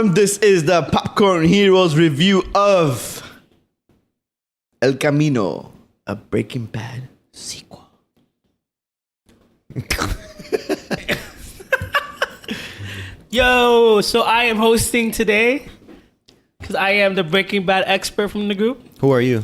everyone. This is the Popcorn Heroes review of El Camino, a Breaking Bad sequel. Yo, so I am hosting today because I am the Breaking Bad expert from the group. Who are you?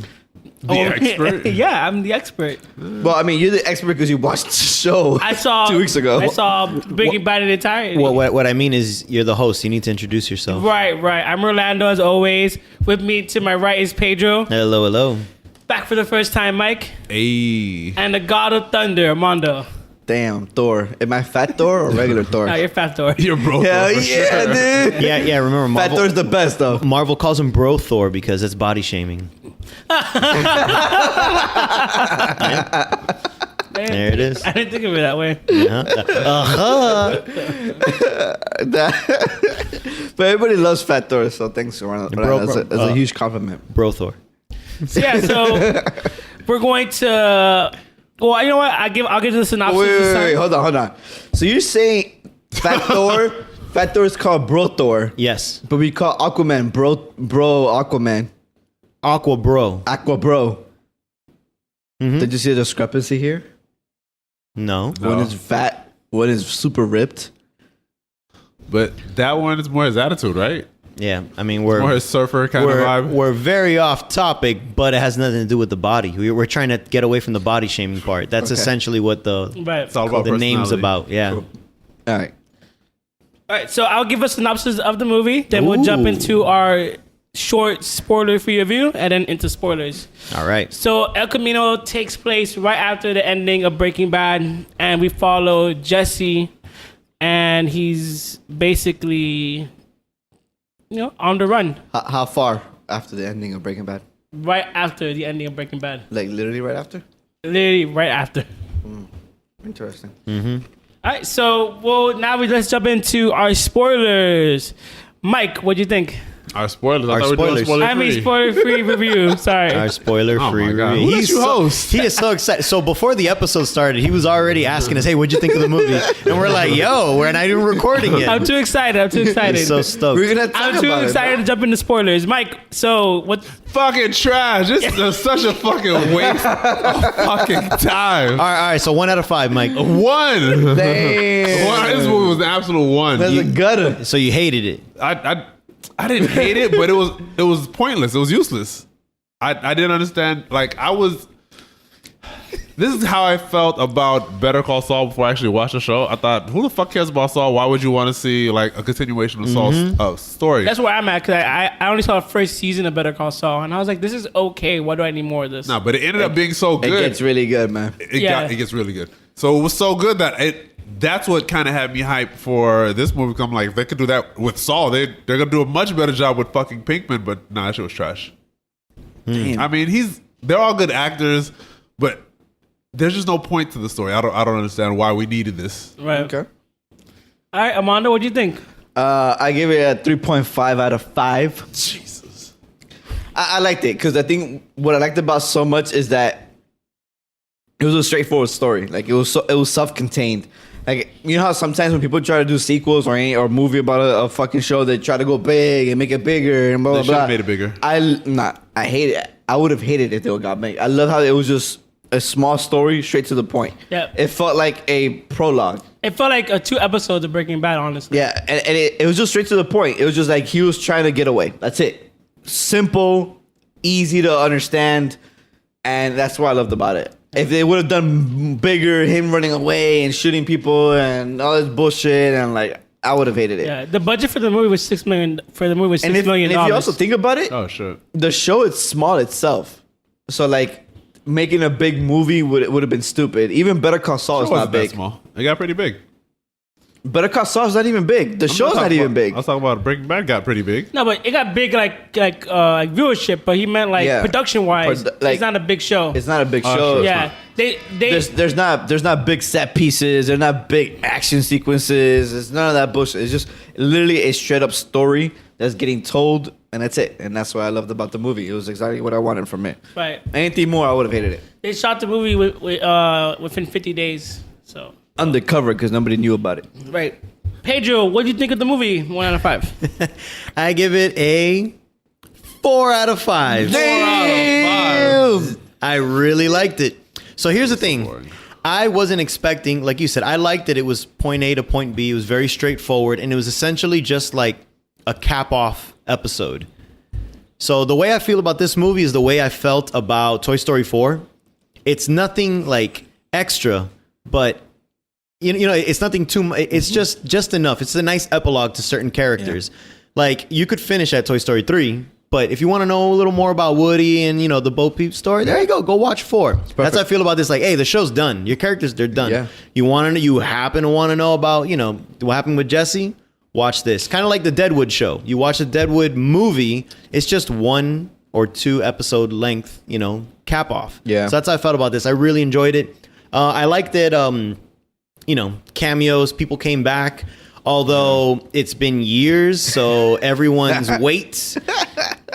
The expert? Yeah, I'm the expert. Well, I mean, you're the expert because you watched the show I saw 2 weeks ago. I saw Breaking Bad in entirety. What I mean is you're the host. You need to introduce yourself. Right. I'm Orlando as always. With me to my right is Pedro. Hello. Back for the first time, Mike. Hey. And the God of Thunder, Armando. Damn, Thor. Am I Fat Thor or regular Thor? No, you're Fat Thor. You're bro. Hell for yeah, sure. dude. Yeah. Remember, Fat Marvel, Thor's the best, though. Marvel calls him Bro Thor because it's body shaming. There it is. I didn't think of it that way. But everybody loves Fat Thor, so thanks, Orlando. That's a huge compliment. Bro Thor. So we're going to. Well, you know what? I'll give the synopsis. Wait, hold on. So you're saying Fat Thor? Fat Thor is called Bro Thor, Yes. but we call Aquaman Bro Aquaman. Aqua Bro. Aqua Bro. Mm-hmm. Did you see the discrepancy here? No. No. One is fat, one is super ripped. But that one is more his attitude, right? Yeah. I mean, More we're his surfer kind of vibe. we're very off topic, but it has nothing to do with the body. We're trying to get away from the body shaming part. That's Okay. essentially what the Right. It's all about the name's personality. about. Yeah. Cool. All right. All right, so I'll give a synopsis of the movie. Then we'll jump Ooh. into our short spoiler-free review, and then into spoilers. All right. So El Camino takes place right after the ending of Breaking Bad, and we follow Jesse, and he's basically, on the run How far after the ending of Breaking Bad? right after the ending of Breaking Bad. Like literally right after? Literally right after. Interesting. All right, so let's jump into our spoilers. Mike, what'd you think? Our spoilers. Our I thought we were doing spoilers. I mean, spoiler-free. spoiler-free review. Sorry. Our spoiler-free Oh my God. review. Who let you host? He is so excited. So before the episode started, he was already asking us, "Hey, what'd you think of the movie?" And we're like, "Yo, we're not even recording I'm yet." too excited. He's so stoked. We're gonna talk I'm too about excited to jump into spoilers. Mike, so what? Fucking trash. This is such a fucking waste of fucking time. All right. So 1 out of 5, Mike. One. Damn. This movie was an absolute one. That's a gutter. So you hated it. I didn't hate it, but it was pointless. It was useless. I didn't understand. This is how I felt about Better Call Saul before I actually watched the show. I thought, who the fuck cares about Saul? Why would you want to see like a continuation of Saul's story? That's where I'm at because I only saw the first season of Better Call Saul, and I was like, this is okay. Why do I need more of this? No, but it ended up being so It good. gets really good, man. It gets really good. So it was so good that's what kind of had me hyped for this movie. I'm like, if they could do that with Saul, they're gonna do a much better job with fucking Pinkman. But nah, that shit was trash. Damn. I mean, they're all good actors, but there's just no point to the story. I don't understand why we needed this. Right. Okay. All right, Amanda, what do you think? I give it a 3.5 out of 5. Jesus. I liked it because I think what I liked about so much is that it was a straightforward story. Like it was self-contained. Like, you know how sometimes when people try to do sequels or a movie about a fucking show, they try to go big and make it bigger and blah blah They blah. should've made it bigger. I hate it. I would have hated it if they got made. I love how it was just a small story, straight to the point. Yeah. It felt like a prologue. It felt like 2 episodes of Breaking Bad, honestly. Yeah, and it was just straight to the point. It was just like he was trying to get away. That's it. Simple, easy to understand, and that's what I loved about it. If they would have done bigger, him running away and shooting people and all this bullshit, and like I would have hated it. Yeah, the budget for the movie was $6 million. And if you also think about it, Oh shit. the show is small itself. So like making a big movie would have been stupid. Even Better Call Saul is It not wasn't that big. small. It got pretty big. Better Call Saul is not even big. The show's not even big. I was talking about Breaking Bad got pretty big. No, but it got big like viewership, but he meant like Yeah. production wise, Like, it's not a big show. It's not a big Oh, show. sure. Yeah, they There's not big set pieces. There's not big action sequences. It's none of that bullshit. It's just literally a straight up story that's getting told, and that's it. And that's what I loved about the movie. It was exactly what I wanted from it. right. Anything more, I would have hated it. They shot the movie within 50 days. So Undercover because nobody knew about it. right. Pedro, what do you think of the movie? 1 out of 5. I give it a 4 out of 5. Damn. I really liked it. So here's the thing. I wasn't expecting, like you said, I liked it. It was point A to point B. It was very straightforward. And it was essentially just like a cap off episode. So the way I feel about this movie is the way I felt about Toy Story 4. It's nothing like extra, but you know, it's nothing too much. It's just enough. It's a nice epilogue to certain characters. Yeah. Like you could finish at Toy Story 3, but if you want to know a little more about Woody and, you know, the Bo Peep story, there you go. Go watch 4. That's how I feel about this. Like, hey, the show's done. Your characters, they're done. Yeah. You happen to want to know about, you know, what happened with Jesse? Watch this. Kind of like the Deadwood show. You watch the Deadwood movie, it's just 1 or 2 episode length, you know, cap off. Yeah. So that's how I felt about this. I really enjoyed it. I liked that, you know, cameos, people came back. Although it's been years, so everyone's weight.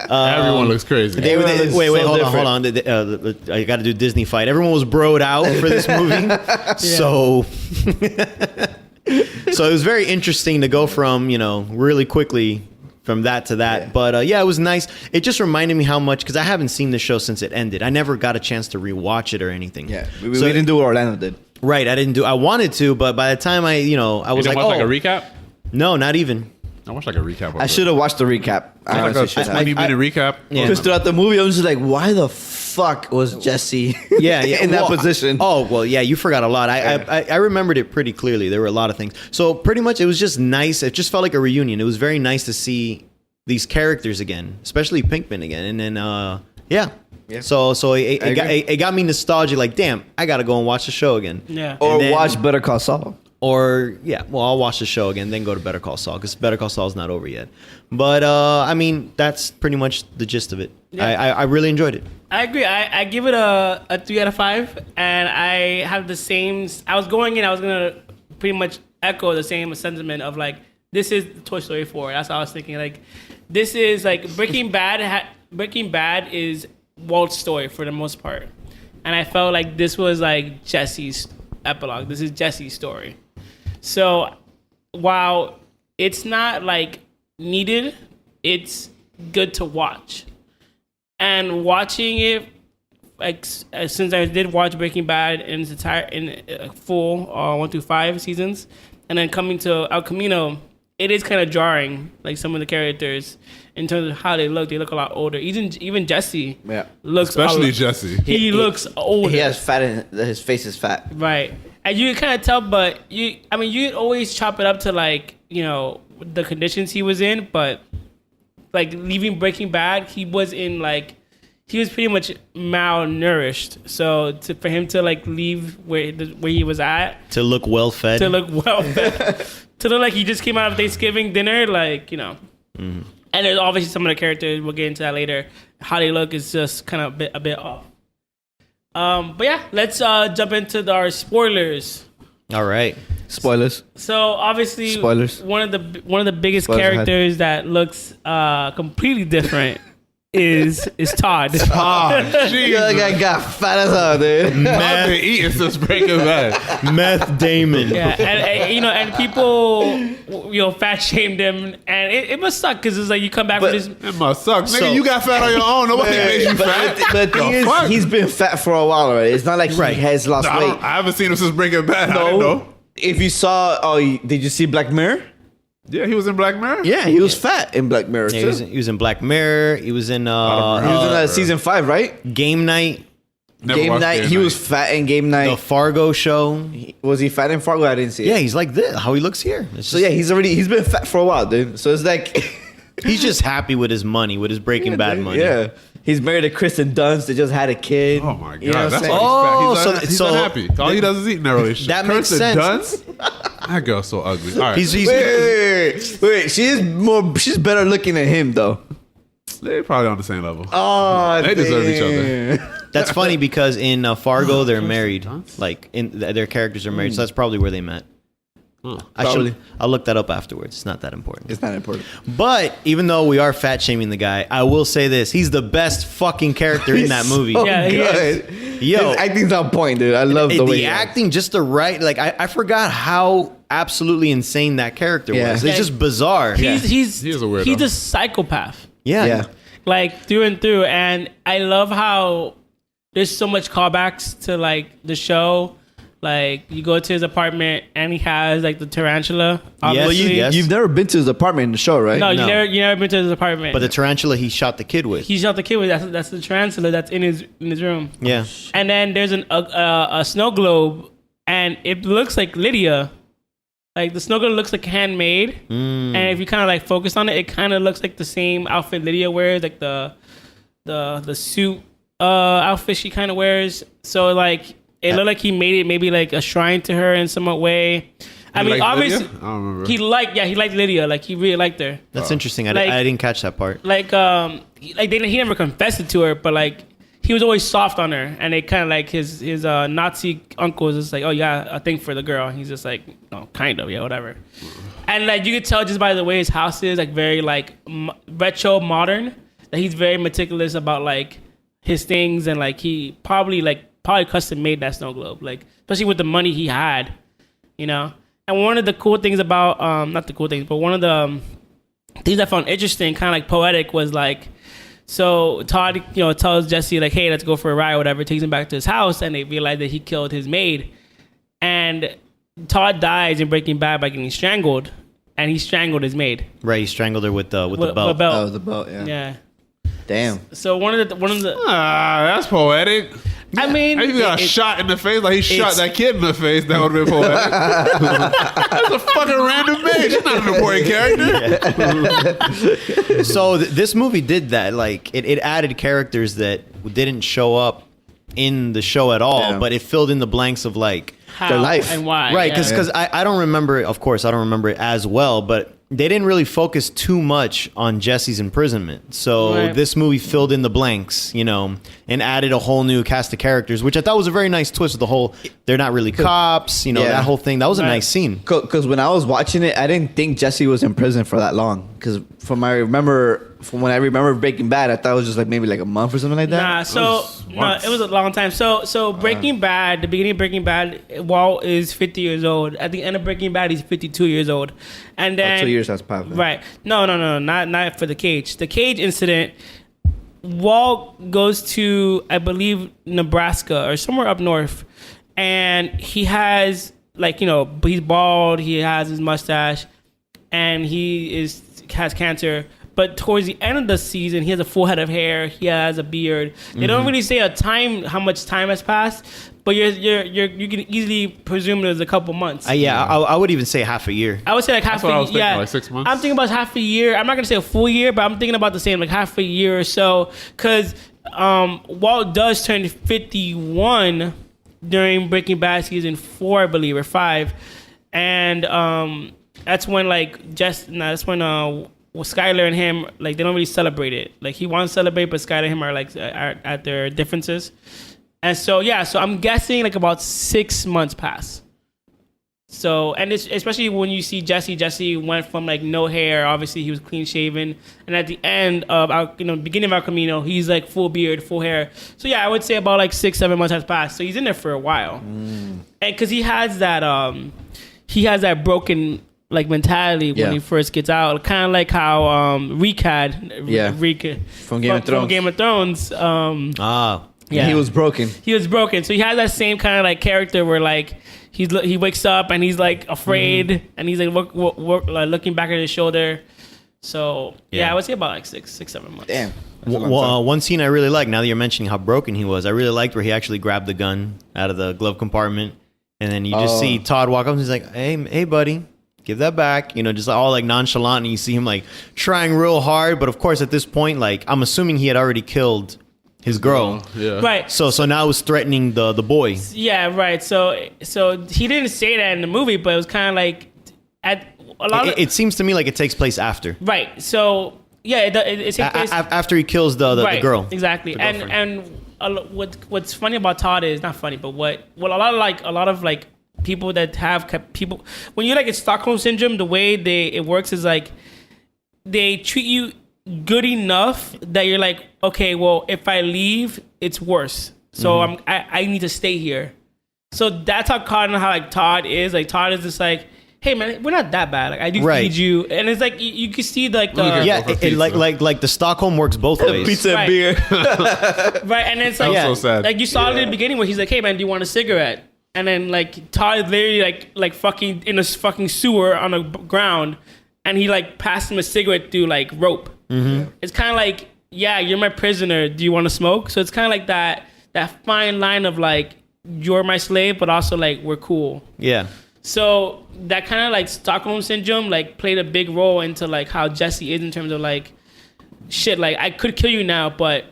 Everyone looks crazy. Wait, hold on. I got to do Disney fight. Everyone was broed out for this movie. So it was very interesting to go from, you know, really quickly from that to that. Yeah. But yeah, it was nice. It just reminded me how much, because I haven't seen the show since it ended. I never got a chance to rewatch it or anything. Yeah, we didn't do what Orlando did. Right, I wanted to, but by the time I was like, like a recap? No, not even. I watched like a recap. I should have watched the recap. I honestly should have. 20-minute recap. Because throughout the movie, I was just like, why the fuck was Jesse in that position? Oh, well, yeah, you forgot a lot. I remembered it pretty clearly. There were a lot of things. So pretty much it was just nice. It just felt like a reunion. It was very nice to see these characters again, especially Pinkman again. And then, yeah. So it got me nostalgic. Like, damn, I got to go and watch the show again. Yeah. Or watch Better Call Saul. Or, yeah, well, I'll watch the show again, then go to Better Call Saul, because Better Call Saul's not over yet. But, I mean, that's pretty much the gist of it. Yeah. I really enjoyed it. I agree. I give it a 3 out of 5, and I have the same... I was going going to pretty much echo the same sentiment of, like, this is Toy Story 4. That's what I was thinking. Like, this is, like, Breaking Bad is Walt's story for the most part. And I felt like this was, like, Jesse's epilogue. This is Jesse's story. So while it's not like needed, it's good to watch. And watching it, like since I did watch Breaking Bad in its entire full 1 through 5 seasons, and then coming to El Camino, it is kind of jarring. Like some of the characters in terms of how they look a lot older. Even Jesse, looks especially Jesse. He looks older. He has fat in his face is fat. Right. And you can kind of tell, but you always chop it up to like, you know, the conditions he was in, but like leaving Breaking Bad, he was pretty much malnourished. So for him to like leave where he was at, to look well fed, to look like he just came out of Thanksgiving dinner, like, you know. Mm-hmm. And there's obviously some of the characters, we'll get into that later. How they look is just kind of a bit off. But yeah, let's jump into our spoilers. All right, spoilers. So obviously, spoilers. One of the biggest characters that looks completely different is Todd. That guy got fat as hell, dude. Meth been eating since Breaking Bad. Meth Damon. Yeah, and people, fat shamed him, and it must suck because it's like you come back with this. It must suck, nigga. You got fat on your own. Nobody made you fat. But the thing is, he's been fat for a while already. It's not like he has lost weight. I haven't seen him since Breaking Bad. I didn't know. If you saw, did you see Black Mirror? Yeah, he was in Black Mirror. Yeah, he was fat in Black Mirror too. He was in Black Mirror. He was in season 5, right? Game Night. Game Night. He was fat in Game Night. The Fargo show. Was he fat in Fargo? I didn't see it. Yeah, he's like this. How he looks here. He's been fat for a while, dude. So it's like he's just happy with his money, with his Breaking Bad money. Yeah. He's married to Kristen Dunst. They just had a kid. Oh my god, you know that's why he's unhappy. All he does is eat in that relationship. That makes sense. Dunst? That girl's so ugly. All right, wait. She's better looking than him though. They're probably on the same level. Oh, they deserve each other. That's funny because in Fargo they're married. Like their characters are married, so that's probably where they met. I'll look that up afterwards. It's not that important. It's not important. But even though we are fat shaming the guy, I will say this: he's the best fucking character in that movie. So good. Yo, his acting's on point, dude. I love the way the acting, just the right. Like I forgot how absolutely insane that character Yeah. was. It's just bizarre. He's He is a weirdo. He's a psychopath, Yeah. Yeah. like through and through. And I love how there's so much callbacks to like the show. Like you go to his apartment and he has like the tarantula. Obviously. Yes. You've never been to his apartment in the show, right? No, No. you never been to his apartment. But the tarantula he shot the kid with. he shot the kid with that's the tarantula that's in his room. Yeah. And then there's a snow globe, and it looks like Lydia. Like the snow globe looks like handmade, and if you kind of like focus on it, it kind of looks like the same outfit Lydia wears, like the suit outfit she kind of wears. So like it looked like he made it maybe like a shrine to her in some way. I mean, liked obviously, Lydia? I don't remember. he liked Lydia. Like he really liked her. That's interesting. Like- I didn't catch that part. Like he never confessed it to her, but like he was always soft on her, and it kind of like his Nazi uncle is just like, oh, you got a thing for the girl. He's just like, oh, kind of, yeah, whatever. And like you could tell just by the way his house is like very like retro modern, that he's very meticulous about like his things, and like he probably custom made that snow globe, like especially with the money he had, you know. And one of the cool things about not the cool things, but one of the things I found interesting, kind of like poetic, was like, so Todd, tells Jesse like, hey, let's go for a ride or whatever, takes him back to his house, and they realize that he killed his maid. And Todd dies in Breaking Bad by getting strangled, and he strangled his maid. Right, he strangled her with the With belt. a belt. Oh, the boat, yeah. Yeah. Damn. So one of the That's poetic. I mean, If you got it- shot in the face, like he shot it's- that kid in the face, that would have been poetic. That's a fucking random bitch. She's not an important character. So this movie did that. Like it added characters that didn't show up in the show at all, Yeah. but it filled in the blanks of like how their life. and why. right, yeah. because I don't remember. Of course, I don't remember it as well, but they didn't really focus too much on Jesse's imprisonment. So Right. this movie filled in the blanks, and added a whole new cast of characters, which I thought was a very nice twist of the whole. They're not really cops, Yeah. that whole thing. That was a Right. nice scene. Because when I was watching it, I didn't think Jesse was in prison for that long. Because from when I remember Breaking Bad, I thought it was just like maybe like a month or something like that. Nah, it was a long time. So Breaking Bad, the beginning of Breaking Bad, Walt is 50 years old. At the end of Breaking Bad, he's 52 years old. And then 2 years has passed. right. No, not for the cage. The cage incident, Walt goes to, I believe, Nebraska or somewhere up north, and he has he's bald, he has his mustache, and has cancer. But towards the end of the season, he has a full head of hair. He has a beard. They don't really say how much time has passed, but you can easily presume there's a couple months. I would even say half a year. I would say like half That's what I a was thinking, yeah. like 6 months? I'm thinking about half a year. I'm not gonna say a full year, but I'm thinking about the same, like half a year or so, because Walt does turn 51 during Breaking Bad season 4, I believe, or 5, and that's when Skyler and him, like, they don't really celebrate it. Like, he wants to celebrate, but Skyler and him are at their differences. And so I'm guessing like about 6 months pass. So, and it's especially when you see Jesse went from like no hair, obviously he was clean shaven, and at the end of beginning of our Camino, he's like full beard, full hair. So yeah, I would say about like 6-7 months has passed. So he's in there for a while, and because he has that broken like mentality when he first gets out, kind of like how Reek had. Reek From Game of Thrones. From Game of Thrones. Yeah, he was broken. He was broken. So he has that same kind of like character where like he wakes up and he's like afraid and he's like looking back at his shoulder. So yeah, I would say about like 6-7 months. Damn. One scene I really like, now that you're mentioning how broken he was, I really liked where he actually grabbed the gun out of the glove compartment, and then you just see Todd walk up and he's like, hey buddy, give that back, just all like nonchalant, and you see him like trying real hard, but of course at this point, like, I'm assuming he had already killed his girl. Yeah. Right. So now it was threatening the boy. Yeah, right. So he didn't say that in the movie, but it was kind of like It seems to me like it takes place after. Right. So yeah, it takes place After he kills the girl. Exactly. And what's funny about Todd is not funny, but what a lot of people that have people, when you're like in Stockholm syndrome, the way it works is like they treat you good enough that you're like, okay, well, if I leave, it's worse. So I need to stay here. So that's how Todd is. Like, Todd is just like, hey man, we're not that bad. Like I do Right. feed you, and it's like you can see like the Yeah, like the Stockholm works both ways. Pizza and Right. beer. right, and it's like Yeah. So sad. like you saw it in the beginning where he's like, hey man, do you want a cigarette? And then like Todd literally like fucking in a fucking sewer on the ground, and he like passed him a cigarette through like rope. Mm-hmm. It's kind of like, yeah, you're my prisoner. Do you want to smoke? So it's kind of like that fine line of like you're my slave, but also like we're cool. Yeah. So that kind of like Stockholm syndrome like played a big role into like how Jesse is in terms of like shit. Like I could kill you now, but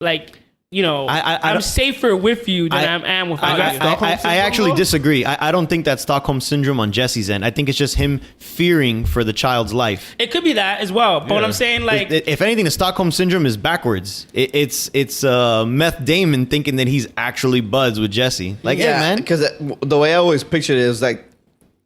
like you know I'm safer with you than I am without you. I actually disagree. I don't think that's Stockholm syndrome on Jesse's end. I think it's just him fearing for the child's life. It could be that as well. But what I'm saying, like, If anything, the Stockholm syndrome is backwards. It's Meth Damon thinking that he's actually buds with Jesse. Like, yeah, man. Because the way I always pictured it is like,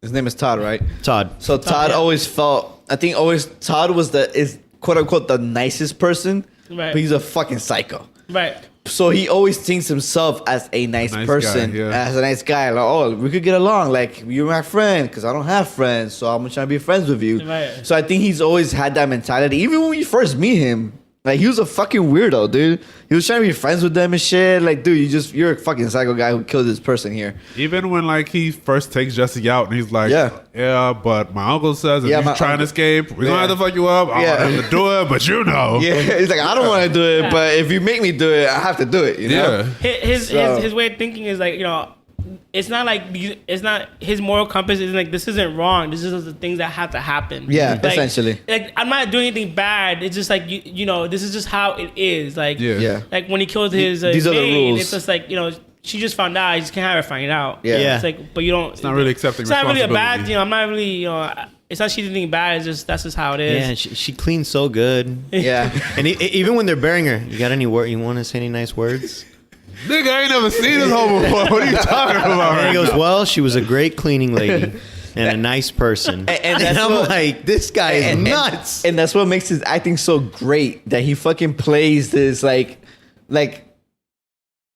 his name is Todd, right? Todd. So Todd yeah. always felt, I think always Todd is quote unquote the nicest person, Right. but he's a fucking psycho. right. So he always thinks himself as a nice person, guy, yeah. as a nice guy. Like, oh, we could get along. Like, you're my friend because I don't have friends, so I'm trying to be friends with you. Right. So I think he's always had that mentality. Even when you first meet him, like he was a fucking weirdo, dude. He was trying to be friends with them and shit. Like, dude, you're a fucking psycho guy who killed this person here. Even when like he first takes Jesse out and he's like, yeah, but my uncle says if Yeah, you're my trying to uncle- escape, we're Yeah. gonna have to fuck you up. I Yeah. don't have to do it, but you know. Yeah, he's like, I don't want to do it, but if you make me do it, I have to do it. You know? Yeah. His way of thinking is like, you know, it's not like it's not his moral compass isn't like this isn't wrong. This is the things that have to happen. Yeah, Like- essentially. Like I'm not doing anything bad. It's just like you know, this is just how it is. Like Yeah. like when he killed his These are the maid, rules. it's just like, you know, she just found out. You just can't have her find out. Yeah. Yeah. It's like, but you don't. It's not really accepting It's not really a bad. responsibility. You know, I'm not really. You know, it's not she's anything bad. It's just that's just how it is. Yeah, she cleans so good. Yeah. And even when they're burying her, you got any word? You want to say any nice words? Nigga, I ain't never seen this hoe before. What are you talking about? And Right he goes, now? well, she was a great cleaning lady and a nice person. And And, that's I'm what- like, this guy is nuts. And that's what makes his acting so great, that he fucking plays this like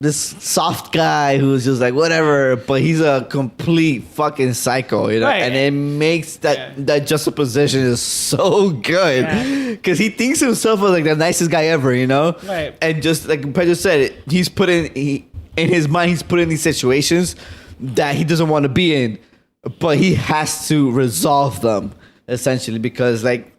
this soft guy who's just like whatever, but he's a complete fucking psycho, you know. Right. And it makes that juxtaposition is so good because he thinks himself as like the nicest guy ever, you know. Right. And just like Pedro said, he's put in his mind, he's put in these situations that he doesn't want to be in, but he has to resolve them essentially because like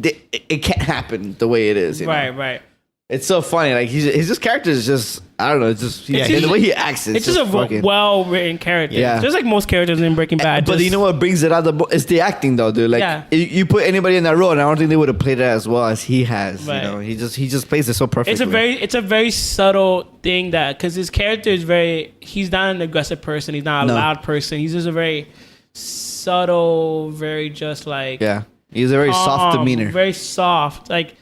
it can't happen the way it is, you know? Right. It's so funny. Like his just character is just, I don't know. It's just It's and just- the way he acts. It's just a fucking, well-written character. Yeah. Just like most characters in Breaking Bad. But just- you know what brings it out the it's the acting though, dude. Like Yeah. you put anybody in that role, and I don't think they would have played it as well as he has. Right. You know, he just plays it so perfectly. it's a very subtle thing that because his character is he's not an aggressive person. He's not a No. loud person. He's just a very subtle, very just like yeah. He's a very soft demeanor. very soft, like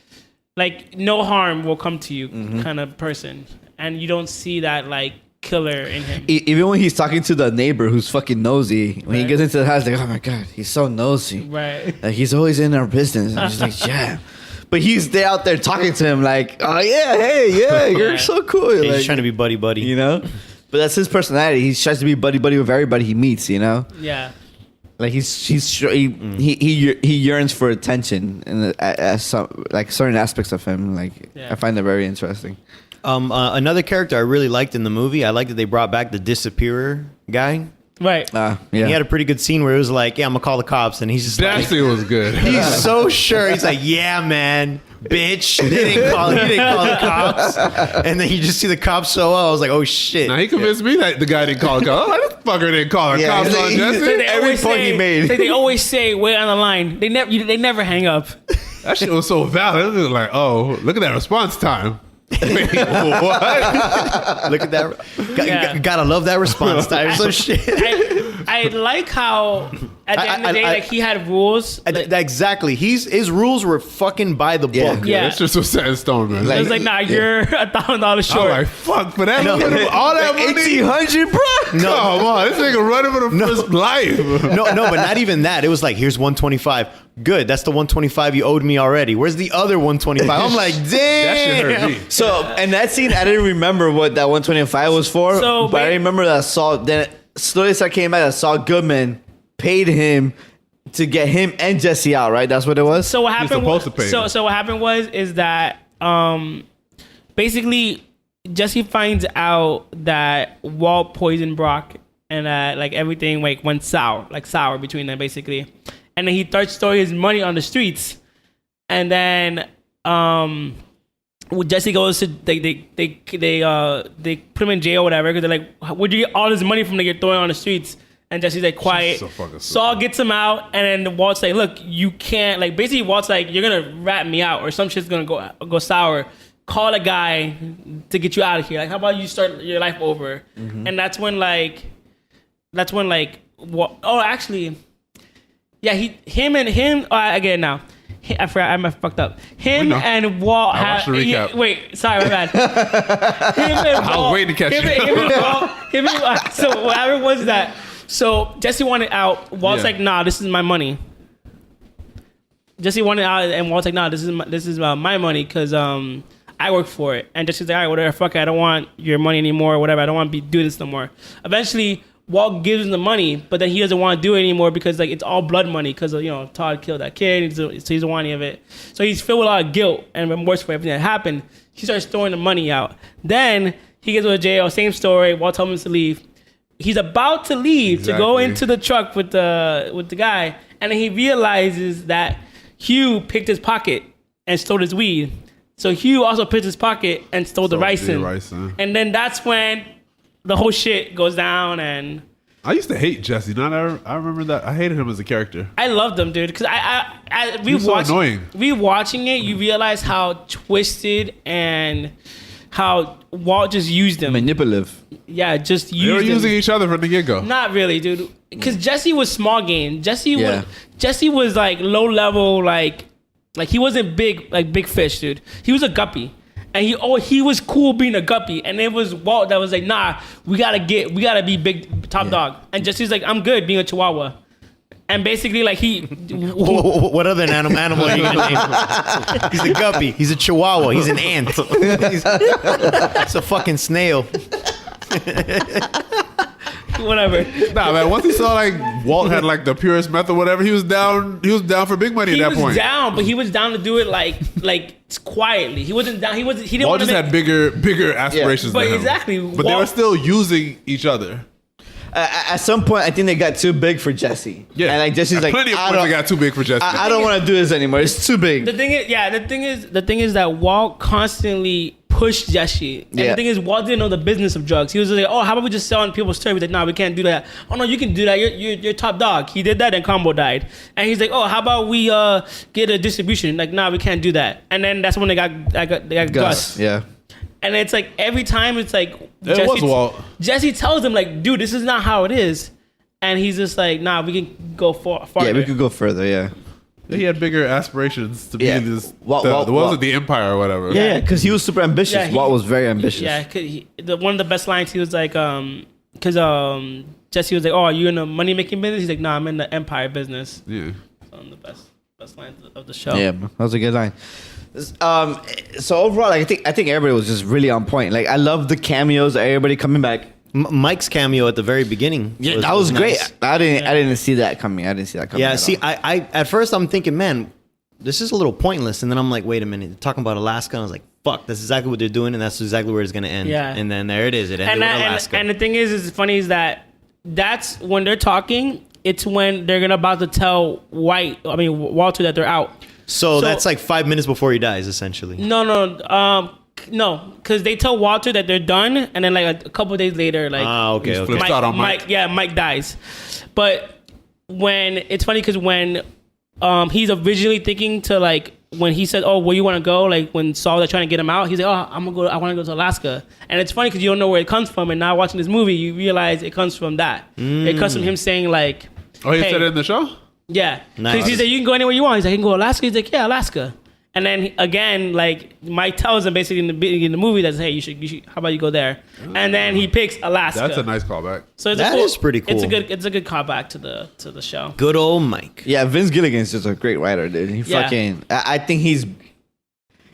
no harm will come to you Mm-hmm. kind of person, and you don't see that like killer in him. Even when he's talking to the neighbor who's fucking nosy, when he Right. gets into the house, like, oh my god, he's so nosy. Right. Like he's always in our business. And I'm just like, yeah. But he's there out there talking to him like, oh yeah, hey, yeah, you're Yeah. so cool. He's Like, just trying to be buddy. you know. But that's his personality. He tries to be buddy with everybody he meets. You know. Yeah. Like he yearns for attention and some like certain aspects of him. Like Yeah. I find that very interesting. Another character I really liked in the movie, I liked that they brought back the disappearer guy. Right. Yeah. He had a pretty good scene where it was like, yeah, I'm gonna call the cops, and he's just That like, scene was good. he's so sure. He's like, yeah, man, bitch. He didn't call the cops. And then you just see the cops show up. I was like, oh shit. Now he convinced me that the guy didn't call the cops. Oh, this fucker didn't call the Yeah, cops he's on like- he's- Jesse. They Every always point he say- made. they always say, wait on the line. They never hang up. That shit was so valid. It was like, oh, look at that response time. Wait, what? Look at that. Yeah. Gotta love that response time. So shit. I like how at the end of the day, like he had rules. Like, Exactly. His rules were fucking by the Yeah. book. Yeah. That's just so set in stone, man. Like- it was like, nah, you're $1,000 I'm short. like, fuck, for that, No. all that money? 1800, bro. Come on, this nigga running for the first life. No, but not even that. It was like, here's 125. Good. That's the 125 you owed me already. Where's the other 125? I'm like, damn. That shit hurt me. So, and that scene, I didn't remember what that 125 was for. So, but I wait. remember that Saul. Then slowly as I came back, I saw Goodman paid him to get him and Jesse out, right? That's what it was. So what happened? supposed to pay him. So what happened is that basically Jesse finds out that Walt poisoned Brock and like everything like went sour between them basically, and then he starts throwing his money on the streets, and then Jesse goes to they put him in jail or whatever because they're like, where'd you get all this money from that you're throwing on the streets? And Jesse's like, quiet. So fucking Saul gets him out, and then Walt's like, look, you can't, like, basically Walt's like, you're gonna rat me out or some shit's gonna go sour. Call a guy to get you out of here. Like, how about you start your life over? Mm-hmm. And that's when actually, yeah, him I get it now. I forgot, I fucked up. Him and Walt watched the recap. Yeah, wait, sorry, my bad. I was waiting to catch you. So what happened was that, so Jesse wanted out. Walt's like, nah, this is my money. Jesse wanted out, and Walt's like, nah, this is my money because I work for it. And Jesse's like, all right, whatever, fuck it, I don't want your money anymore, or whatever. I don't want to be doing this no more. Eventually, Walt gives him the money, but then he doesn't want to do it anymore because like it's all blood money because Todd killed that kid, so he doesn't want any of it. So he's filled with a lot of guilt and remorse for everything that happened. He starts throwing the money out. Then he gets to jail. Same story. Walt tells him to leave. He's about to leave to go into the truck with the guy, and then he realizes that Hugh picked his pocket and stole his weed. So Hugh also picked his pocket and stole the ricin. And then that's when the whole shit goes down. And I used to hate Jesse. I remember that. I hated him as a character. I loved him, dude. Because rewatching it, you realize how twisted and how Walt just used him. Manipulative. Yeah, just used They were using him. each other from the get-go. Not really, dude. Because Jesse was small game. Jesse was like low level, like he wasn't big fish, dude. He was a guppy. And he was cool being a guppy. And it was Walt that was like, nah, we gotta be big top dog. And Jesse's like, I'm good being a chihuahua. And basically like what other animal are you gonna name? He's a guppy. He's a chihuahua. He's an ant. He's a fucking snail. Whatever. Nah, man. Once he saw like Walt had like the purest meth or whatever, he was down. He was down for big money at that point. He was down, but he was down to do it like quietly. He wasn't down. He didn't. Walt just had bigger aspirations. But than him. exactly. But they were still using each other. At some point, I think they got too big for Jesse. Yeah, and like Jesse's like, plenty of points they got too big for Jesse. I don't want to do this anymore. It's too big. The thing is that Walt constantly pushed Jesse. And the thing is, Walt didn't know the business of drugs. He was like, oh, how about we just sell on people's turf? He's like, nah, we can't do that. Oh no, you can do that. You're top dog. He did that, and Combo died. And he's like, oh, how about we get a distribution? Like, nah, we can't do that. And then that's when they got Gus. Yeah. And it's like every time it's like Jesse tells him like, dude, this is not how it is. And he's just like, nah, we can go farther. Yeah, we could go further, yeah. He had bigger aspirations to be this. What was it, the Empire or whatever? Yeah, because he was super ambitious. Yeah, Walt was very ambitious. Yeah, one of the best lines, he was like, because Jesse was like, oh, are you in the money making business? He's like, nah, I'm in the Empire business. Yeah. One of the best lines of the show. Yeah, that was a good line. So overall, like, I think everybody was just really on point. Like, I love the cameos, everybody coming back. Mike's cameo at the very beginning. Yeah, that was great. Nice. I didn't see that coming. Yeah, see, I at first I'm thinking, man, this is a little pointless, and then I'm like, wait a minute, talking about Alaska, and I was like, fuck, that's exactly what they're doing, and that's exactly where it's gonna end. Yeah, and then there it is. It ended with Alaska. And the thing is funny is that's when they're talking. It's when they're about to tell Walter that they're out. So that's like 5 minutes before he dies, essentially. No, because they tell Walter that they're done, and then like a couple of days later, like okay. Mike dies. But when it's funny because when he's originally thinking to like when he said, "Oh, where you want to go?" Like when Saul was trying to get him out, he's like, "Oh, I want to go to Alaska." And it's funny because you don't know where it comes from, and now watching this movie, you realize it comes from that. It comes from him saying like, "Oh, he said it in the show." Yeah, because nice. He's like, "You can go anywhere you want." He's like, "I can go to Alaska." He's like, "Yeah, Alaska." And then again, like Mike tells him basically in the movie that, hey, you should how about you go there? And then he picks Alaska. That's a nice callback. So is pretty cool. It's a good callback to the show. Good old Mike. Yeah, Vince Gilligan's just a great writer, dude. I think he's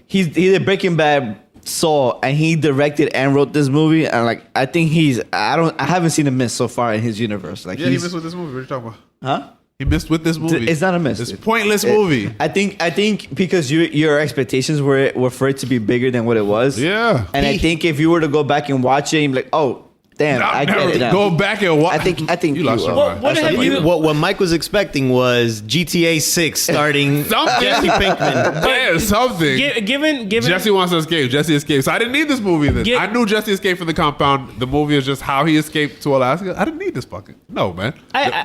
either Breaking Bad Saw, and he directed and wrote this movie, and like I think I haven't seen a miss so far in his universe. Like Yeah, he missed with this movie. What are you talking about? huh? He missed with this movie. It's not a miss. It's a dude. pointless movie. I think because your expectations were for it to be bigger than what it was. Yeah. And I think if you were to go back and watch it, you'd be like, oh, damn, I get it now. Go back and watch. I think you lost you your will. mind. What have you? What Mike was expecting was GTA 6 starting Something. Jesse Pinkman. Yeah, something. Given Jesse wants to escape. Jesse escapes. So I didn't need this movie then. Get- I knew Jesse escaped from the compound. The movie is just how he escaped to Alaska. I didn't need this fucking. No, man.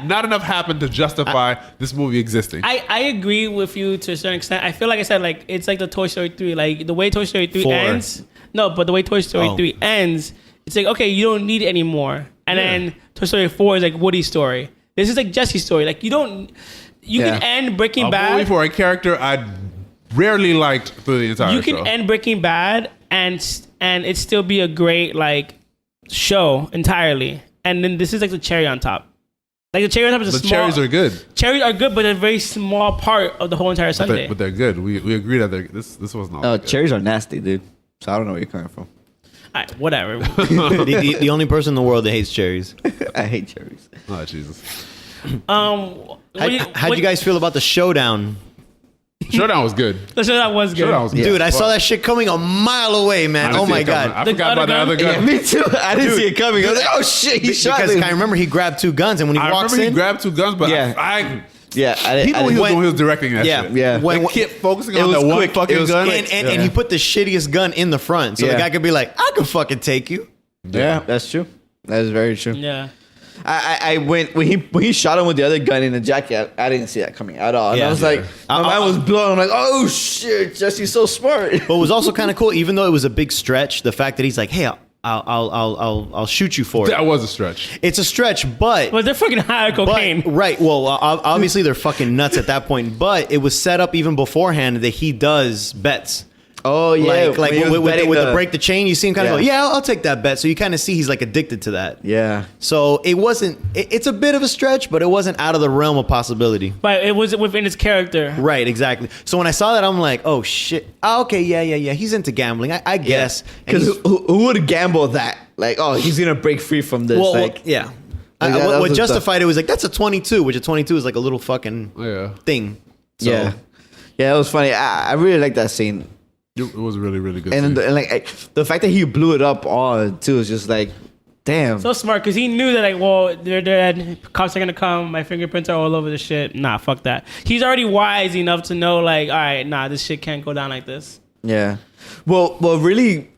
Not enough happened to justify this movie existing. I agree with you to a certain extent. I feel like I said, like, it's like the Toy Story 3. Like, the way Toy Story 3 4. ends. No, but the way Toy Story 3 ends, it's like, okay, you don't need it anymore. And then Toy Story 4 is like Woody's story. This is like Jesse's story. Like, you can end Breaking a movie Bad. for a character I rarely liked through the entire You show. can end Breaking Bad and it still be a great, like, show entirely. And then this is like the cherry on top. Like, the cherry on top is a the small... cherries are good. Cherries are good, but they're a very small part of the whole entire Sunday. But they're good. We agree that this wasn't all Oh, good. cherries are nasty, dude. So I don't know where you're coming from. All right, whatever. the only person in the world that hates cherries. I hate cherries. Oh, Jesus. How'd you guys feel about the showdown? Showdown was good. The show that was good. Showdown was good. Dude, I saw that shit coming a mile away, man. I didn't Oh see my it coming. god. I The forgot about the other other gun? gun. Me too. I didn't see it coming. I was like, oh shit, he shot Because him. I remember he grabbed 2 guns, and when he I walks remember he in, grabbed 2 guns, but Yeah. he knew what he was doing. He was directing that Yeah. shit. Yeah. When- They kept focusing it on was that one quick. fucking It was gun. quick. and he put the shittiest gun in the front, so the Yeah. guy could be like, I could fucking take you. Yeah, that's true. That is very true. Yeah. I went when he shot him with the other gun in the jacket. I didn't see that coming at all. And Yeah. I was like, my mind was blown. I'm like, oh shit, Jesse's so smart. But it was also kind of cool, even though it was a big stretch. The fact that he's like, "Hey, I'll shoot you for it." That was a stretch. It's a stretch, but But they're fucking high on cocaine. right. Well, obviously they're fucking nuts at that point. But it was set up even beforehand that he does bets. Oh yeah, Like when he was with betting the break the chain, you see him kind of Yeah. go, "Yeah, I'll take that bet." So you kind of see he's like addicted to that. Yeah, So it wasn't. It's a bit of a stretch, but it wasn't out of the realm of possibility. But it was within his character. Right, exactly. So when I saw that, I'm like, "Oh shit! Oh, okay, yeah. He's into gambling, I guess." And because he's- who would gamble that? Like, oh, he's gonna break free from this. well, like, yeah. Like that What was the justified it was like that's a 22, which a 22 is like a little fucking Yeah. thing. So, yeah, it was funny. I really like that scene, It was a really, really good. and, scene. and like the fact that he blew it up on too is just like, damn. So smart, because he knew that, like, well, they're dead. Cops are going to come. My fingerprints are all over the shit. Nah, fuck that. He's already wise enough to know, like, all right, nah, this shit can't go down like this. Yeah. Well, really.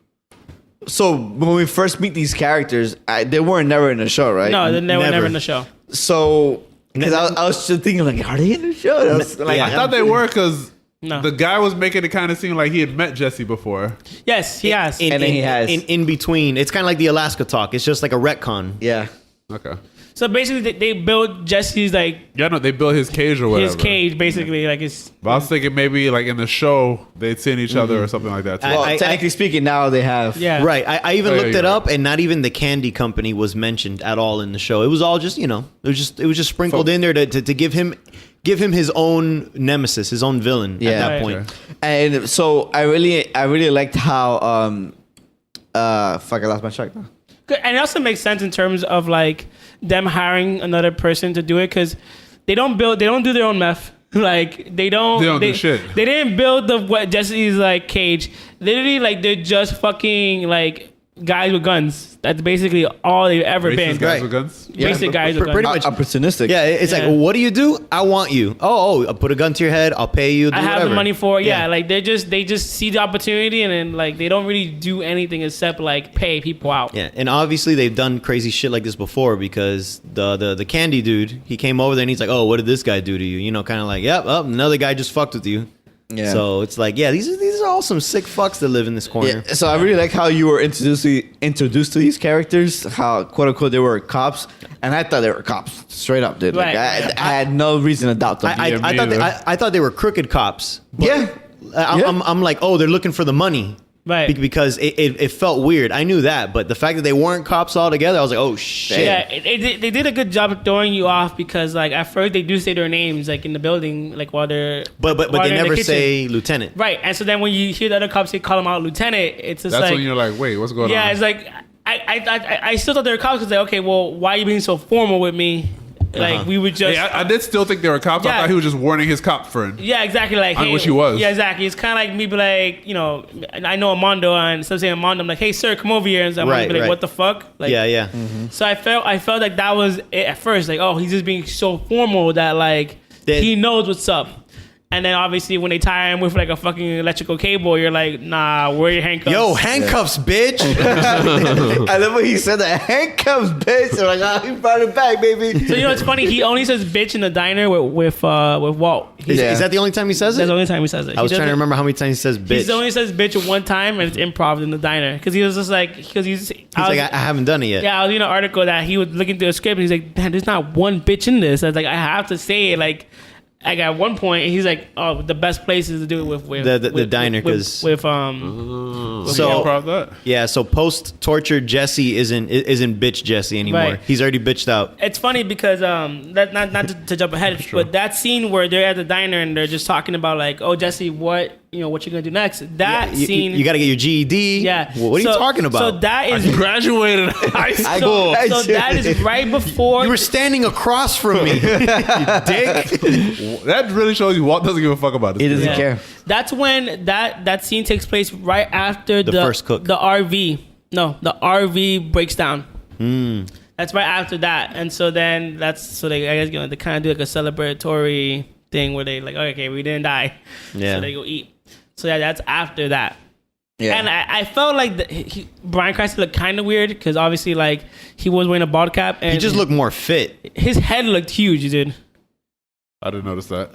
So when we first meet these characters, they weren't never in the show, right? No, they were Never. never in the show. So because I was just thinking, like, are they in the show? And I was like, Yeah. I thought they were because No. the guy was making it kind of seem like he had met Jesse before. Yes, he has. And then he has. in between. It's kind of like the Alaska talk. It's just like a retcon. yeah. Okay. So basically, they built Jesse's, like, Yeah, no, they built his cage or whatever. his cage, basically. Like, his. But I was thinking maybe like in the show they'd seen each other or something like that. Too. Well, I- technically speaking, now they have. Yeah. Right. I even Oh, yeah, looked it you're up, right. and not even the candy company was mentioned at all in the show. It was all just, it was just sprinkled in there to give him his own nemesis, his own villain Yeah. at that Right. point. And so I really liked how fuck, I lost my track now. Good. And it also makes sense in terms of, like, them hiring another person to do it, because they don't do their own meth. Like, they don't do shit. They didn't build what Jesse's, like, cage. Literally, like, they're just fucking, like, guys with guns. That's basically all they've ever Racist been. guys Right. with guns. Basic guys with guns. pretty much. Opportunistic. Yeah, it's like, Yeah. well, what do you do? I want you. Oh, I'll put a gun to your head. I'll pay you. Do I have whatever. the money for it. Yeah, like, they just see the opportunity, and then, like, they don't really do anything except, like, pay people out. Yeah, and obviously they've done crazy shit like this before, because the candy dude, he came over there and he's like, "Oh, what did this guy do to you?" Kind of like, "Yep, oh, another guy just fucked with you." Yeah. So it's like, yeah, these are all some sick fucks that live in this corner. Yeah, so I really like how you were introduced to these characters, how quote unquote they were cops, and I thought they were cops straight up, dude. Like, Right. I had no reason to doubt them. I me thought either. I thought they were crooked cops. yeah. I'm like, oh, they're looking for the money. Right. Because it felt weird. I knew that, but the fact that they weren't cops altogether, I was like, oh shit. Yeah, they did a good job of throwing you off because like at first they do say their names like in the building like while they're But while they they're in the never kitchen. say lieutenant. Right, and so then when you hear the other cops say call him out lieutenant, it's just That's like when you're like, wait, what's going on? yeah, it's like I still thought they were cops because like okay, well why are you being so formal with me? Like we would just Hey, I did still think they were cops. I Yeah. thought he was just warning his cop friend. yeah, exactly. Like, I wish he was. Yeah, exactly. It's kind of like me be like, you know, I know Armando, and instead of saying Armando, I'm like, hey, sir, come over here, and so I'm Right, be like, right. what the fuck? Like, Yeah. So I felt like that was it at first, like, oh, he's just being so formal that like he knows what's up. And then obviously when they tie him with like a fucking electrical cable, you're like, nah, where are your handcuffs? Yo, handcuffs, bitch. I love when he said that. Handcuffs, bitch. They're like, oh, he brought it back, baby. So you know it's funny. He only says bitch in the diner with Walt. Yeah. Is that the only time he says That's the it? only time he says it. I was trying to remember how many times he says bitch. He only says bitch one time, and it's improv in the diner because he was just like He's like, I haven't done it yet. Yeah, I was reading an article that he was looking through a script and he's like, man, there's not one bitch in this. I was like, I have to say it. Like at one point, he's like, oh, the best place is to do it with The diner, 'cause- with So- Improv that. Yeah, so post torture Jesse isn't bitch Jesse anymore. Right. He's already bitched out. it's funny because that not to jump ahead, but that scene where they're at the diner and they're just talking about like, oh Jesse, what you gonna do next? That scene, You got to get your GED. yeah. What are you talking about? So that is Graduated high school. so that is right before You were standing across from me, you dick. That really shows you Walt doesn't give a fuck about this. He doesn't Yeah. care. That's when that scene takes place right after the first cook. The RV. No, the RV breaks down. That's right after that, and so then they I guess they kind of do like a celebratory thing where they like okay we didn't die, Yeah. so they go eat. So that's after that. Yeah. And I felt like Bryan Cranston looked kind of weird because obviously like he was wearing a bald cap and He just looked more fit. his head looked huge, dude. I didn't notice that.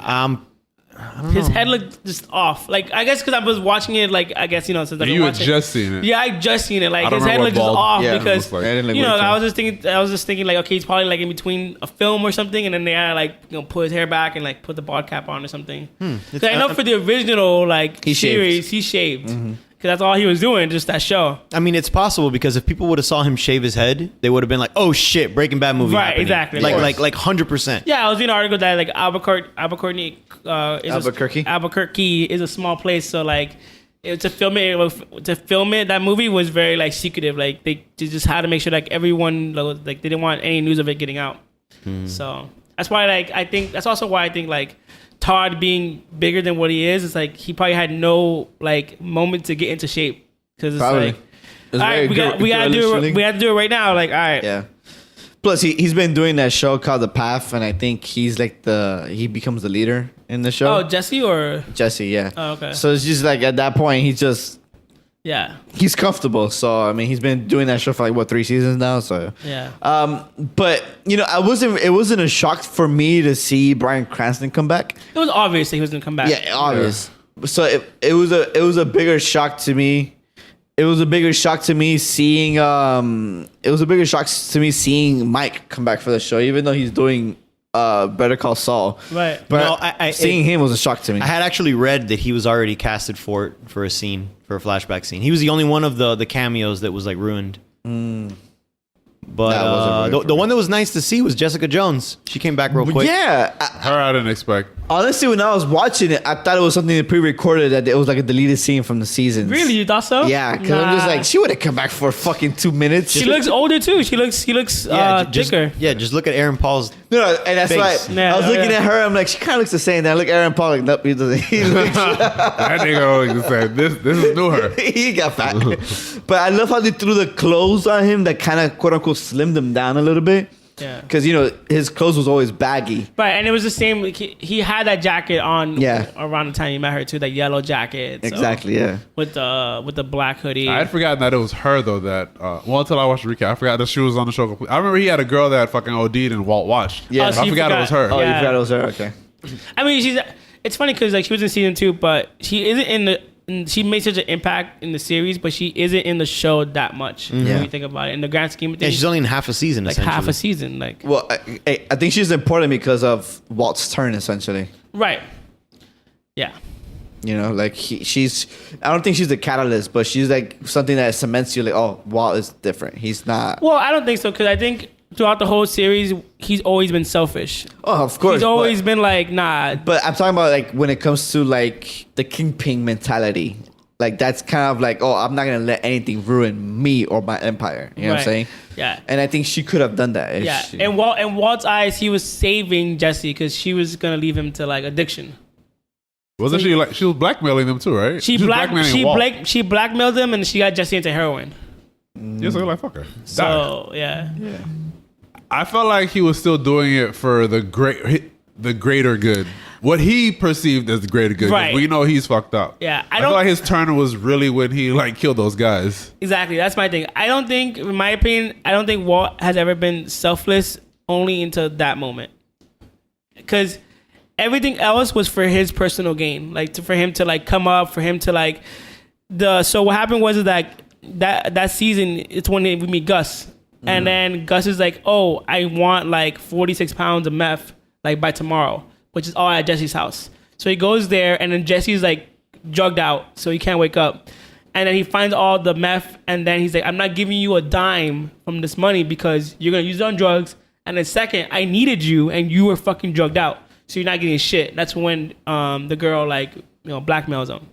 His head looked just off. Like I guess because I was watching it, like I guess since I've been You had watching. just seen it. Yeah, I just seen it. Like I don't his head remember looked just what bald- off yeah, because looks like. I didn't look you know weird, I too. was just thinking like okay he's probably like in between a film or something, and then they had like pull his hair back and like put the bald cap on or something. 'Cause I know for the original like He shaved. series he shaved because that's all he was doing, just that show. I mean, it's possible because if people would have saw him shave his head, they would have been like, "Oh shit, Breaking Bad movie!" Right, happening." exactly, of Like 100%. Yeah, I was reading an article that like Albuquerque Albuquerque is a small place, so like to film it that movie was very like secretive. Like they just had to make sure like everyone like they didn't want any news of it getting out. So that's why like I think that's also why I think like Todd being bigger than what he is, it's like he probably had no like moment to get into shape because it's Probably. like It's all right, very we gotta do it right now. Like all right, Yeah. Plus, he's been doing that show called The Path, and I think he's like he becomes the leader in the show. Oh, Jesse or Jesse, yeah. Oh, okay. So it's just like at that point, yeah, he's comfortable. So I mean, he's been doing that show for like 3 seasons now. So yeah. but it wasn't a shock for me to see Bryan Cranston come back. It was obvious that he was gonna come back. Yeah, obvious. So it was a bigger shock to me. It was a bigger shock to me seeing Mike come back for the show, even though he's doing Better Call Saul. Right. But No, seeing him was a shock to me. I had actually read that he was already casted for a flashback scene. He was the only one of the cameos that was like ruined. But That wasn't really for the me. one that was nice to see was Jessica Jones. She came back real quick. Yeah. Her, I didn't expect. Honestly, when I was watching it, I thought it was something pre-recorded, that it was like a deleted scene from the seasons. Really, you thought so? Yeah, because I'm just like, she would have come back for fucking 2 minutes. She looks older too. She looks thicker. Just look at Aaron Paul's. No, and that's Face. why Yeah, I was oh, looking yeah. at her. I'm like, she kind of looks the same. Then I look at Aaron Paul, like, nope, he doesn't. He looks, That nigga always said this is new her. he got fat. But I love how they threw the clothes on him that kind of quote unquote slimmed him down a little bit. Yeah. Because his clothes was always baggy. Right, and it was the same. Like, he had that jacket on. Yeah. Around the time you met her too, that yellow jacket. So, Exactly. Yeah. With the black hoodie. I had forgotten that it was her though. Until I watched the recap, I forgot that she was on the show. I remember he had a girl that fucking OD'd and Walt watched. Yeah. Oh, I so you forgot it was her. Oh, Yeah. you forgot it was her. Okay. I mean, it's funny because like she was in season 2, but she isn't in the. She made such an impact in the series, but she isn't in the show that much. Yeah. When you think about it, in the grand scheme of Yeah, things, she's only in half a season. like essentially. half a season. Like Well, I think she's important because of Walt's turn, essentially. right. Yeah. You know, like she's. I don't think she's the catalyst, but she's like something that cements you. Like, oh, Walt is different. He's not. Well, I don't think so because I think throughout the whole series, he's always been selfish. Oh, of course. He's always been like, nah. But I'm talking about like when it comes to like the kingpin mentality. Like that's kind of like, oh, I'm not gonna let anything ruin me or my empire. You know what I'm saying? Yeah. And I think she could have done that. if Yeah. she- In Walt's eyes, he was saving Jesse because she was gonna leave him to like addiction. Wasn't she like she was blackmailing them too, right? She was blackmailing Walt. she blackmailed him and she got Jesse into heroin. Yeah, so you're like fuck her. Die. So yeah. I felt like he was still doing it for the greater good. What he perceived as the greater good. 'cause Right. We know he's fucked up. Yeah, I feel like his turn was really when he like killed those guys. Exactly. That's my thing. I don't think, in my opinion, I don't think Walt has ever been selfless only until that moment. Because everything else was for his personal gain. Like for him to like come up, for him to like so what happened was that season, it's when we meet Gus. And then Gus is like, oh, I want like 46 pounds of meth like by tomorrow, which is all at Jesse's house. So he goes there and then Jesse's like drugged out, so he can't wake up. And then he finds all the meth and then he's like, I'm not giving you a dime from this money because you're going to use it on drugs. And then second, I needed you and you were fucking drugged out. So you're not getting shit. That's when the girl like, blackmails him.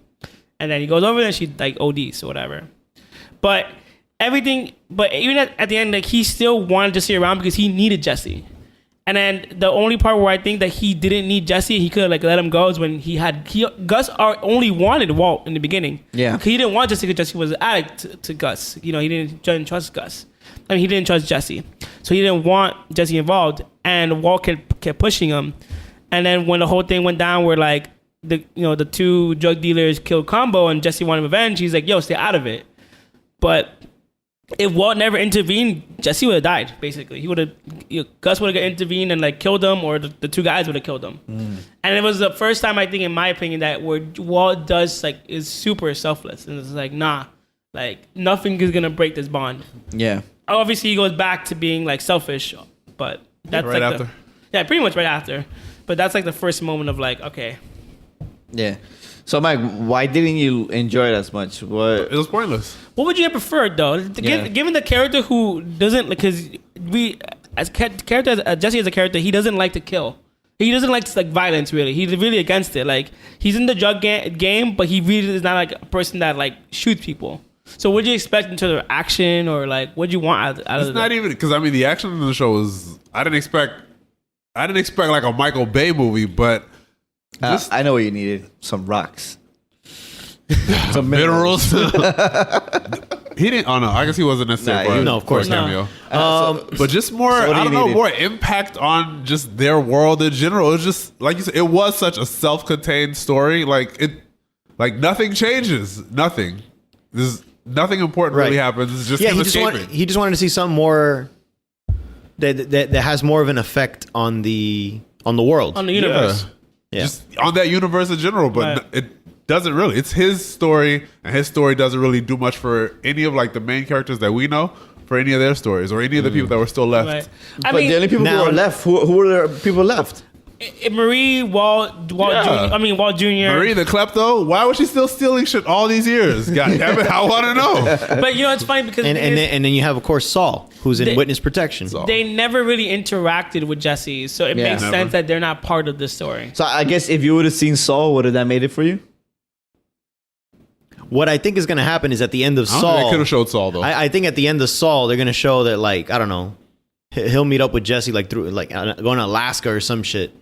And then he goes over there and she like ODs or whatever. But even at the end, like he still wanted to stay around because he needed Jesse. And then the only part where I think that he didn't need Jesse, he could have like let him go, is when Gus only wanted Walt in the beginning. Yeah, he didn't want Jesse because Jesse was an addict to Gus. He didn't trust Gus. I mean, he didn't trust Jesse, so he didn't want Jesse involved. And Walt kept pushing him. And then when the whole thing went down, where like the two drug dealers killed Combo and Jesse wanted revenge, he's like, "Yo, stay out of it." But if Walt never intervened, Jesse would have died. Basically, Gus would have intervened and like killed him, or the two guys would have killed him. And it was the first time, I think, in my opinion, that where Walt is super selfless, and it's like, nah, like nothing is gonna break this bond. Yeah. Obviously, he goes back to being like selfish, but that's right like after. pretty much right after. But that's like the first moment of like, okay. Yeah. So, Mike, why didn't you enjoy it as much? What? It was pointless. What would you have preferred though? Yeah. Given the character who doesn't, because Jesse as a character, he doesn't like to kill. He doesn't like violence really. He's really against it. Like he's in the drug game, but he really is not like a person that like shoots people. So what do you expect in terms of action, or like what do you want out of It's not even because I mean the action in the show was I didn't expect like a Michael Bay movie, but I know what you needed. Some rocks. Some minerals. He didn't. Oh no, I guess he wasn't necessarily. No, of course for a not. cameo. But just more. So what do I you don't know. needed? More impact on just their world in general. It was just like you said. It was such a self-contained story. Like nothing changes. Nothing. There's nothing important really happens. It's just him escaping. He just wanted to see something more that has more of an effect on the world, on the universe. Yeah. Just on that universe in general, but Right. it doesn't really. It's his story, and his story doesn't really do much for any of like the main characters that we know, for any of their stories, or any of the people that were still left. Right. But the only people who are left, who were the people left? Marie, Walt Yeah. Jr. I mean Walt Jr. Marie the klepto, why was she still stealing shit all these years? God damn it, I want to know. But it's funny because and then you have, of course, Saul, who's in They- witness protection. they never really interacted with Jesse, so it Yeah. makes Never. sense that they're not part of this story. So I guess if you would have seen Saul, would have that made it for you? What I think is going to happen is at the end of I don't think they Saul, could have showed Saul though. I think at the end of Saul, they're going to show that, like, I don't know, he'll meet up with Jesse like through like going to Alaska or some shit.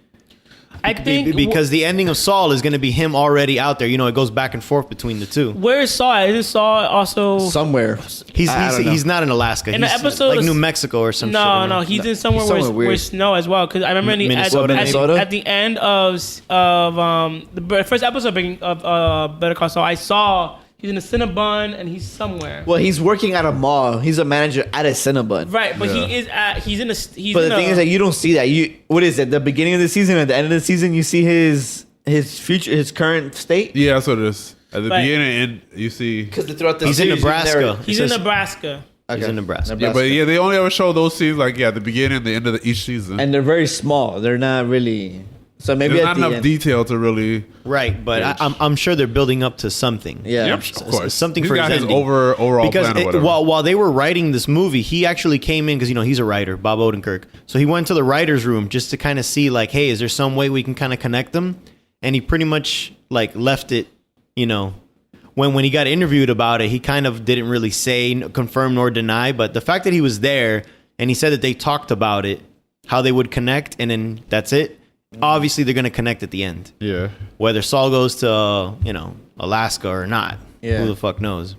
I think Because the ending of Saul is going to be him already out there. It goes back and forth between the two. where is Saul? Isn't Saul also? Somewhere. He's don't know. he's not in Alaska. In the He's episode like of- New Mexico or some shit. I No, don't know. he's in somewhere, He's somewhere where weird. snow as well. Because I remember Minnesota? at the end of the first episode of Better Call Saul, I saw he's in a Cinnabon and he's somewhere. Well, he's working at a mall. He's a manager at a Cinnabon. Right, but Yeah. he's in a. He's But in the thing is that you don't see that. What is it? The beginning of the season, at the end of the season, you see his future, his current state. Yeah, that's what it is. At the Right. beginning, and you see. Because throughout the He's in series, you Nebraska. never- He's It in says- Nebraska. He's in Nebraska. Yeah, but yeah, they only ever show those scenes like at the beginning and the end of each season. and they're very small. They're not really. So maybe There's at not the enough end. detail to really. Right, but I'm sure they're building up to something. Yeah. Yep, of course. Something He's for got his his ending. overall Because plan or whatever. while they were writing this movie, he actually came in because he's a writer, Bob Odenkirk. So he went to the writers' room just to kind of see like, hey, is there some way we can kind of connect them? And he pretty much like left it, when he got interviewed about it, he kind of didn't really say, confirm nor deny. But the fact that he was there and he said that they talked about it, how they would connect, and then that's it. Obviously, they're going to connect at the end. yeah. Whether Saul goes to, Alaska or not. Yeah. Who the fuck knows?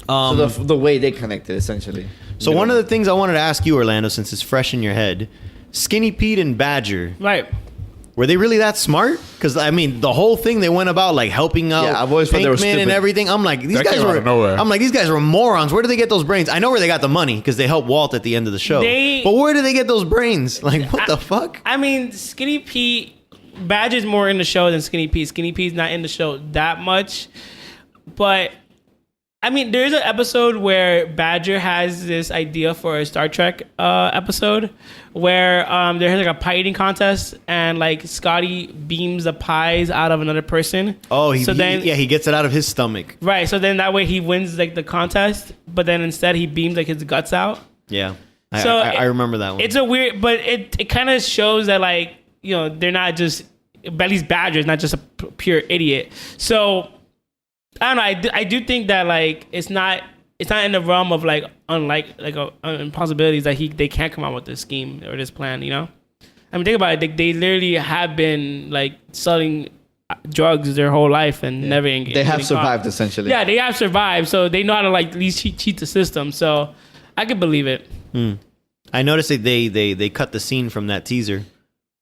So the way they connected, essentially. So one of the things I wanted to ask you, Orlando, since it's fresh in your head, Skinny Pete and Badger, Right. were they really that smart? Because I mean, the whole thing they went about like helping out Yeah, I've always thought they were Pinkman and stupid. everything. I'm like, these That guys came out were. of nowhere. I'm like, these guys were morons. Where did they get those brains? I know where they got the money because they helped Walt at the end of the show. But where did they get those brains? Like, what the fuck? I mean, Skinny Pete, Badger's more in the show than Skinny Pete. Skinny Pete's not in the show that much. But, I mean, there's an episode where Badger has this idea for a Star Trek episode where there's like a pie eating contest and like Scotty beams the pies out of another person. Oh, so then he gets it out of his stomach. right. So then that way he wins like the contest, but then instead he beams like his guts out. Yeah, So I remember that one. It's a weird, but it kind of shows that like they're not just, at least Badger's not just a pure idiot. So I don't know. I do think that like it's not in the realm of like impossibilities that they can't come out with this scheme or this plan. I mean, think about it. They literally have been like selling drugs their whole life and never. They have survived, essentially. Yeah, they have survived, so they know how to like at least cheat the system. So I could believe it. I noticed that they cut the scene from that teaser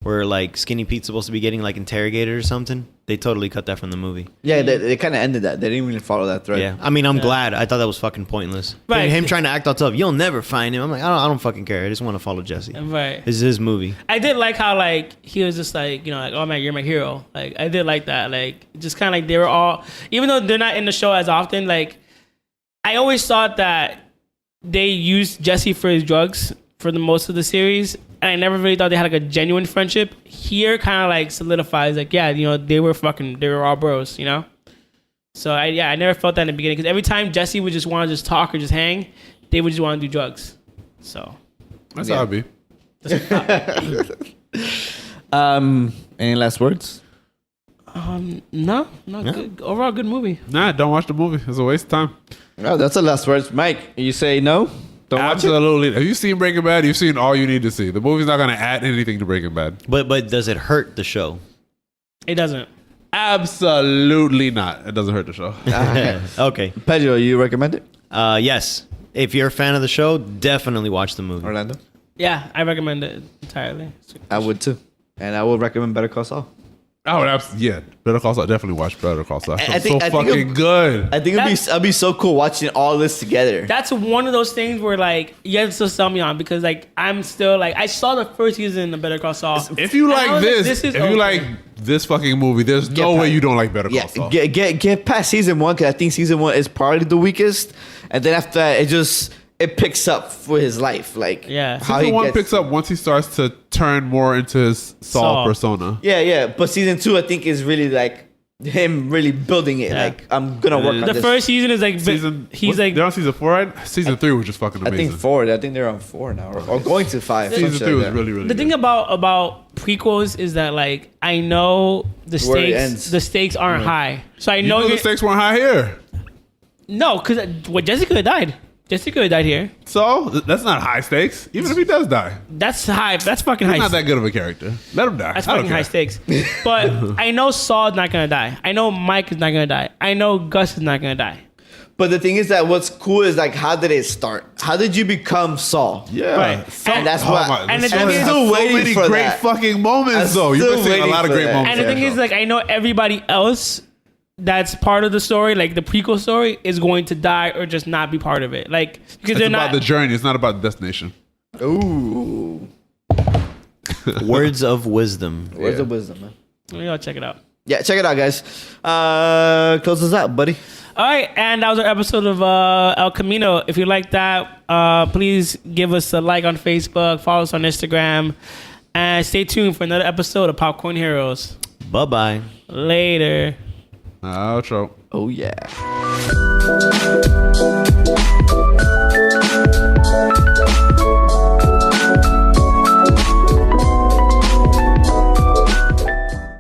where like Skinny Pete's supposed to be getting like interrogated or something. They totally cut that from the movie. Yeah, they kind of ended that. They didn't even follow that thread. Yeah, I mean, I'm glad. I thought that was fucking pointless. Right. Him trying to act all tough. You'll never find him. I'm like, I don't fucking care. I just want to follow Jesse. Right. This is his movie. I did like how like he was just like like, oh man, you're my hero. Like I did like that. Like just kind of like they were all, even though they're not in the show as often. Like I always thought that they used Jesse for his drugs for the most of the series, and I never really thought they had like a genuine friendship. Here, kind of like solidifies like they were all bros. So I never felt that in the beginning because every time Jesse would just want to just talk or just hang, they would just want to do drugs. So That's how it be. Any last words? no, good. Overall good movie. Nah, don't watch the movie. It's a waste of time. No, that's the last words. Mike, you say no? Don't watch it? Absolutely. Have you seen Breaking Bad? You've seen all you need to see. The movie's not going to add anything to Breaking Bad. But does it hurt the show? It doesn't. Absolutely not. It doesn't hurt the show. Okay. Pedro, you recommend it? Yes. If you're a fan of the show, definitely watch the movie. Orlando? Yeah, I recommend it entirely. I would too. And I would recommend Better Call Saul. Oh, yeah. Better Call Saul. Definitely watch Better Call Saul. I It's think- so I think fucking good. I think it'd be so cool watching all this together. That's one of those things where like you have to still sell me on because like I'm still like I saw the first season of Better Call Saul. If you And I like was this, is if okay. you like this fucking movie, there's no way past- you don't like Better Call Yeah, Saul. get past season 1 because I think season 1 is probably the weakest, and then after that it picks up for his life, like Yeah. how Season he 1 gets, picks up once he starts to turn more into his Saul Saul. persona. Yeah, but season 2 I think is really like him really building it. Yeah. Like I'm gonna work on The this. first season is like He's like they're on season 4, right? Season 3 was just fucking I amazing. think 4. I think they're on 4 now, or going to 5. Season some 3 shit was like that. really, really the good. thing about prequels is that like I know the Where it stakes ends. the stakes aren't high, so I You know know the you're- stakes weren't high here. no because Jesse could have died. Jesse could have died here. So that's not high stakes. Even if he does die, That's high. That's fucking he's high. not that good of a character. Let him die. That's I don't fucking high care. stakes. But I know Saul's not gonna die. I know Mike is not gonna die. I know Gus is not gonna die. But the thing is that what's cool is like how did it start? How did you become Saul? Yeah, Right. So, And that's why- and the so thing is- still waiting many for great that. fucking moments I'm though. You've been still seeing a waiting lot of for great that. moments. And the thing there, is, though. like, I know everybody else that's part of the story, like the prequel story, is going to die or just not be part of it. Like, because it's they're about not. the journey. It's not about the destination. Ooh, Words of wisdom. where's the wisdom, man? Maybe I'll check it out. Yeah, check it out, guys. Close us out, buddy. All right, and that was our episode of El Camino. If you like that, please give us a like on Facebook, follow us on Instagram, And stay tuned for another episode of Popcorn Heroes. Bye-bye. Later. Outro. Oh yeah.